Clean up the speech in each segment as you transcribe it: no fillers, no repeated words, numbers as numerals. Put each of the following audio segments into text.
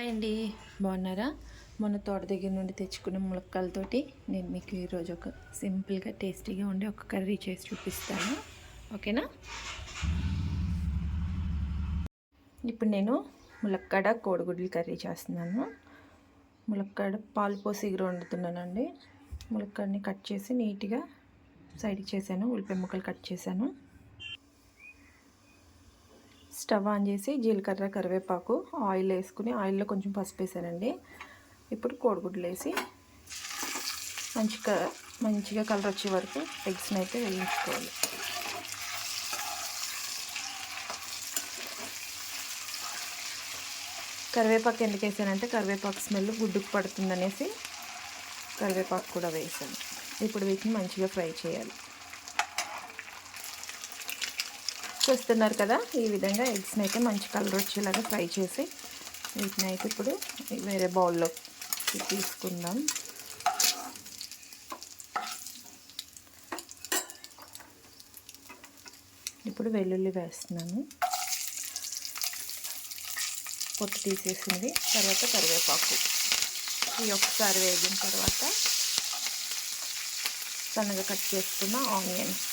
Hi అండి, బాగున్నారా? మొన్న తోట దగ్గర నుండి తెచ్చుకున్న ములక్కాయలతోటి నేను మీకు ఈరోజు ఒక సింపుల్గా టేస్టీగా ఉండే ఒక కర్రీ చేసి చూపిస్తాను. ఓకేనా? ఇప్పుడు నేను ములక్కాడ కోడిగుడ్లు కర్రీ చేస్తున్నాను. ములక్కాడ పాలు పోసి ఎగురు వండుతున్నానండి. ములక్కాడని కట్ చేసి నీట్గా సైడ్కి చేశాను. ఉల్లిపాయ ముక్కలు కట్ చేశాను. స్టవ్ ఆన్ చేసి జీలకర్ర, కరివేపాకు, ఆయిల్ వేసుకుని ఆయిల్లో కొంచెం పసుపు వేసానండి. ఇప్పుడు కోడిగుడ్లు వేసి మంచిగా కలర్ వచ్చే వరకు ఎగ్స్ని అయితే వేయించుకోవాలి. కరివేపాకు ఎందుకు వేసానంటే కరివేపాకు స్మెల్ గుడ్డుకు పడుతుందనేసి కరివేపాకు కూడా వేసాను. ఇప్పుడు వీటిని మంచిగా ఫ్రై చేయాలి. చూస్తున్నారు కదా, ఈ విధంగా ఎగ్స్ని అయితే మంచి కలర్ వచ్చేలాగా ఫ్రై చేసి వీటిని అయితే ఇప్పుడు వేరే బౌల్లో తీసుకుందాం. ఇప్పుడు వెల్లుల్లి వేస్తున్నాను, పొట్టు తీసేసింది. తర్వాత కరివేపాకు ఈ ఒక్కసారి వేగిన తర్వాత సన్నగా కట్ చేసుకున్న ఆనియన్స్.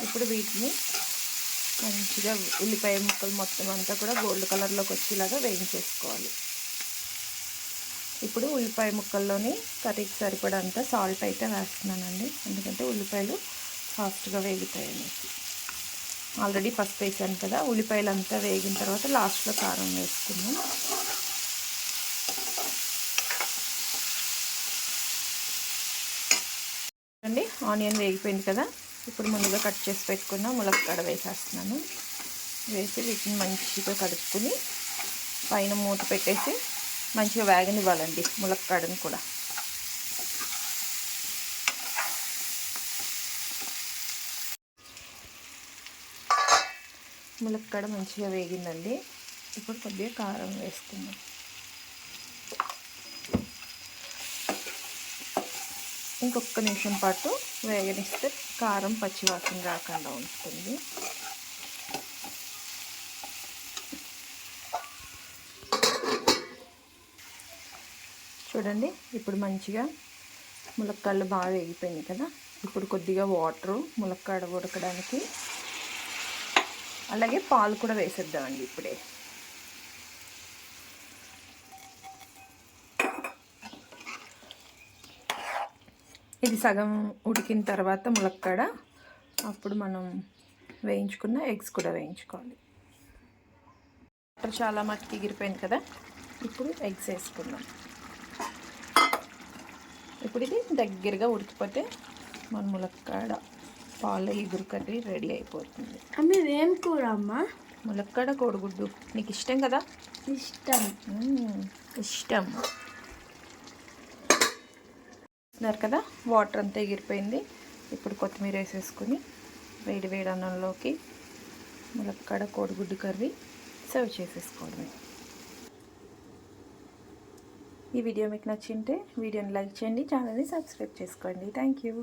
ఇప్పుడు వీటిని మంచిగా ఉల్లిపాయ ముక్కలు మొత్తం అంతా కూడా గోల్డ్ కలర్లోకి వచ్చేలాగా వేయించేసుకోవాలి. ఇప్పుడు ఉల్లిపాయ ముక్కల్లోని కర్రీకి సరిపడంత సాల్ట్ అయితే వేస్తున్నానండి, ఎందుకంటే ఉల్లిపాయలు ఫాస్ట్గా వేగుతాయి అనేసి. ఆల్రెడీ పసుపు వేసాను కదా. ఉల్లిపాయలు అంతా వేగిన తర్వాత లాస్ట్లో కారం వేసుకున్నాం. అండి, ఆనియన్ వేగిపోయింది కదా. ఇప్పుడు ముందుగా కట్ చేసి పెట్టుకున్న ములక్కాడ వేసేస్తున్నాను. వేసి వీటిని మంచిగా కడుక్కుని పైన మూత పెట్టేసి మంచిగా వేగనివ్వాలండి ములక్కాడని కూడా. ములక్కాడ మంచిగా వేగిందండి. ఇప్పుడు కొద్దిగా కారం వేసుకుందాం. ఇంకొక నిమిషం పాటు వేగనిస్తే కారం పచ్చివాసన రాకుండా ఉంటుంది. చూడండి, ఇప్పుడు మంచిగా ములక్కాడలు బాగా వేగిపోయింది కదా. ఇప్పుడు కొద్దిగా వాటరు ములక్కాడ ఉడకడానికి, అలాగే పాలు కూడా వేసేద్దామండి ఇప్పుడే. ఇది సగం ఉడికిన తర్వాత ములక్కాడ అప్పుడు మనం వేయించుకున్న ఎగ్స్ కూడా వేయించుకోవాలి. వాటర్ చాలా మట్టుకు ఎగిరిపోయింది కదా. ఇప్పుడు ఎగ్స్ వేసుకుందాం. ఇప్పుడు ఇది దగ్గరగా ఉడికిపోతే మన ములక్కాడ పాల ఎగురు కర్రీ రెడీ అయిపోతుంది. అమ్మ ఏం కూర అమ్మ? ములక్కాడ కోడిగుడ్డు. నీకు ఇష్టం కదా? ఇష్టం. ఇష్టం కదా. వాటర్ అంతా ఎగిరిపోయింది. ఇప్పుడు కొత్తిమీర వేసేసుకుని వేడి వేడి అన్నంలోకి ములక్కాడ కోడిగుడ్డు కర్రీ సర్వ్ చేసేసుకోవడమే. ఈ వీడియో మీకు నచ్చింటే వీడియోని లైక్ చేయండి, ఛానల్ని సబ్స్క్రైబ్ చేసుకోండి. Thank you.